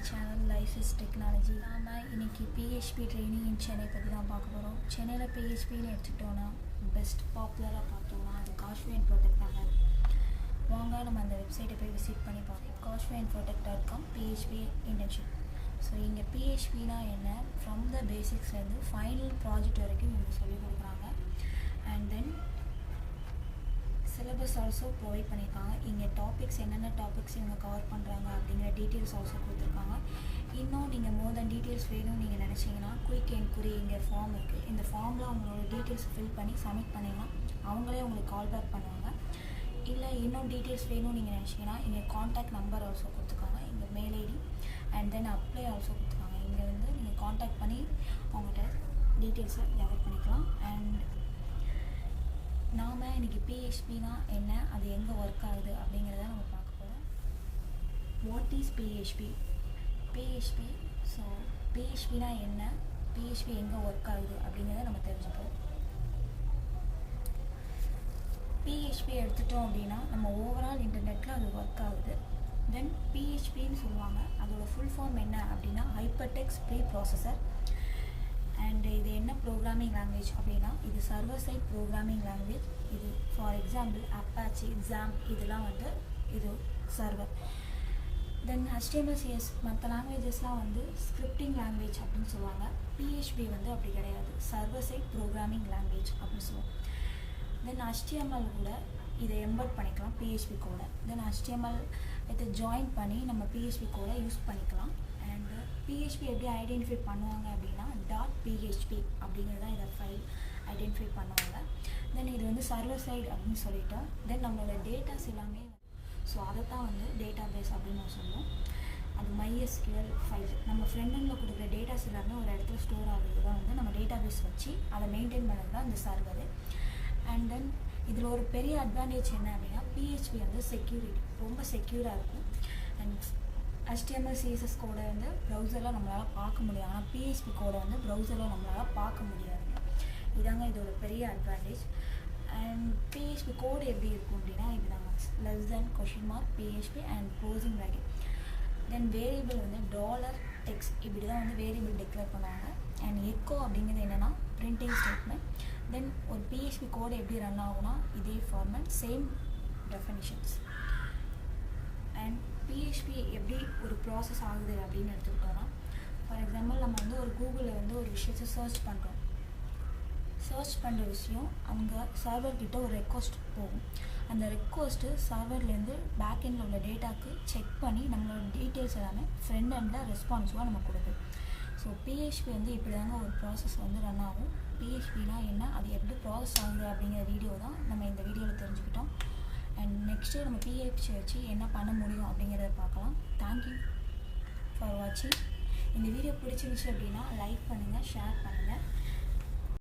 channel Life is Technology. நாம இன்னைக்கு PHP training in Chennai பத்தி தான் பார்க்க போறோம். சென்னையில PHP ன்னு எடுத்துட்டோம்னா பெஸ்ட் பாப்புலரா பார்த்தோம்னா அது காஷ்மீர் ப்ராடக்ட் தான். வாங்க நம்ம அந்த வெப்சைட்டை போய் விசிட் பண்ணி பார்ப்போம். kashmirprotect.com PHP internship. ஸோ இங்கே PHPனா என்ன, ஃப்ரம் த பேசிக்ஸ்லேருந்து ஃபைனல் ப்ராஜெக்ட் வரைக்கும் இவங்க சொல்லிக் கொடுக்குறாங்க. And then syllabus also provide பண்ணியிருக்காங்க. இங்கே டாபிக்ஸ் என்னென்ன டாபிக்ஸ் இவங்க கவர் பண்ணுறாங்க அப்படிங்கிற டீட்டெயில்ஸ் ஆல்சோ கொடுத்துருக்காங்க. இன்னும் நீங்கள் மோர் தென் டீட்டெயில்ஸ் வேணும்னு நீங்கள் நினச்சிங்கன்னா குயிக் என்கொயரி இங்கே ஃபார்ம் இருக்குது. இந்த ஃபார்மில் உங்களோட டீட்டெயில்ஸ் ஃபில் பண்ணி சப்மிட் பண்ணிங்கன்னா அவங்களே உங்களுக்கு கால் பேக் பண்ணுவாங்க. இல்லை இன்னும் டீட்டெயில்ஸ் வேணும்னு நீங்கள் நினச்சிங்கன்னா இங்கே காண்டாக்ட் நம்பர் ஆல்சோ கொடுத்துருக்காங்க, இங்கே mail ID and then apply also கொடுத்துருக்காங்க. இங்கே வந்து நீங்கள் காண்டாக்ட் பண்ணி அவங்கள்ட்ட டீட்டெயில்ஸை கேதர் பண்ணிக்கலாம். அண்ட் நாம் இன்றைக்கி PHPனா என்ன, அது எங்கே ஒர்க் ஆகுது அப்படிங்கிறத நம்ம பார்க்க போகிறோம். What is PHP? ஸோ PHPனா என்ன, PHP எங்கே ஒர்க் ஆகுது அப்படிங்கிறத நம்ம தெரிஞ்சுப்போம். PHP எடுத்துட்டோம் அப்படின்னா நம்ம ஓவரால் இன்டர்நெட்டில் அது ஒர்க் ஆகுது. தென் PHPன்னு சொல்லுவாங்க. அதோட ஃபுல் ஃபார்ம் என்ன அப்படின்னா ஹைப்பர்டெக்ஸ்ட் ப்ரீ ப்ராசஸர். அண்ட் இது என்ன ப்ரோக்ராமிங் லாங்குவேஜ் அப்படின்னா இது சர்வர் சைட் ப்ரோக்ராமிங் லாங்குவேஜ். இது ஃபார் எக்ஸாம்பிள் அப்பாச்சி, XAMPP இதெல்லாம் வந்து இது சர்வர். தென் HTML CSS மற்ற லாங்குவேஜஸ்லாம் வந்து ஸ்கிரிப்டிங் லாங்குவேஜ் அப்படின்னு சொல்லுவாங்க. PHP வந்து அப்படி கிடையாது, சர்வர் சைட் ப்ரோக்ராமிங் லாங்குவேஜ் அப்படின்னு சொல்லுவோம். தென் HTML கூட இதை எம்பட் பண்ணிக்கலாம் PHP கோடை. தென் HTML இதை ஜாயின் பண்ணி நம்ம PHP கோடை யூஸ் பண்ணிக்கலாம். அண்ட் PHP எப்படி ஐடென்டிஃபை பண்ணுவாங்க அப்படின்னா .php அப்படிங்கிறதான் இதை ஃபைல் ஐடென்டிஃபை பண்ணுவாங்க. தென் இது வந்து சர்வர் சைடு அப்படின்னு சொல்லிட்டோம். தென் நம்மளோட டேட்டாஸ் எல்லாமே ஸோ அதை தான் வந்து டேட்டா பேஸ் அப்படின்னு நம்ம சொல்லுவோம். அது MySQL ஃபைல் நம்ம ஃப்ரெண்டனில் கொடுக்குற டேட்டாஸ் எல்லாமே ஒரு இடத்துல ஸ்டோர் ஆகுது தான் வந்து நம்ம டேட்டா பேஸ் வச்சு அதை மெயின்டைன் பண்ணுறது தான் இந்த சர்வரு. அண்ட் தென் இதில் ஒரு பெரிய அட்வான்டேஜ் என்ன அப்படின்னா PHP வந்து செக்யூரிட்டி ரொம்ப செக்யூராக இருக்கும். அண்ட் HTML CSS கோடை வந்து ப்ரௌசரில் நம்மளால் பார்க்க முடியும், ஆனால் PHP கோடை வந்து ப்ரௌசரில் நம்மளால் பார்க்க முடியாதுங்க. இதாங்க இதோட பெரிய அட்வான்டேஜ். அண்ட் PHP கோடு எப்படி இருக்கும் அப்படின்னா இப்படிதாங்க, <, PHP and closing bracket. Then variable வந்து $text இப்படி தான் வந்து வேரியபிள் டிக்ளேர் பண்ணுவாங்க. அண்ட் எக்கோ அப்படிங்கிறது என்னென்னா பிரிண்டிங் ஸ்டேட்மெண்ட். தென் ஒரு PHP கோடு எப்படி ரன் ஆகும்னா இதே format, same definitions. And PHP எப்படி ஒரு ப்ராசஸ் ஆகுது அப்படின்னு எடுத்துக்கிட்டோன்னா ஃபார் எக்ஸாம்பிள் நம்ம வந்து ஒரு கூகுளில் வந்து ஒரு விஷயத்தை சர்ச் பண்ணுறோம். சர்ச் பண்ணுற விஷயம் அங்கே சர்வர்கிட்ட ஒரு ரெக்வஸ்ட் போகும். அந்த ரெக்வஸ்ட்டு சர்வர்லேருந்து பேக்எண்டில் உள்ள டேட்டாவுக்கு செக் பண்ணி நம்மளோட டீட்டெயில்ஸ் எல்லாமே ஃப்ரண்ட் எண்டில் ரெஸ்பான்ஸிவாக நம்ம கொடுக்கும். ஸோ PHP வந்து இப்படி தாங்க ஒரு ப்ராசஸ் வந்து ரன் ஆகும். PHPனா என்ன, அது எப்படி ப்ராசஸ் ஆகுது அப்படிங்கிற வீடியோ தான் நம்ம இந்த வீடியோவில் தெரிஞ்சுக்கிட்டோம். அண்ட் நெக்ஸ்ட்டு நம்ம PHP வச்சு என்ன பண்ண முடியும் அப்படிங்கிறத பார்க்கலாம். தேங்க்யூ ஃபார் வாட்சிங். இந்த வீடியோ பிடிச்சிருந்துச்சு அப்படின்னா லைக் பண்ணுங்கள், ஷேர் பண்ணுங்கள்.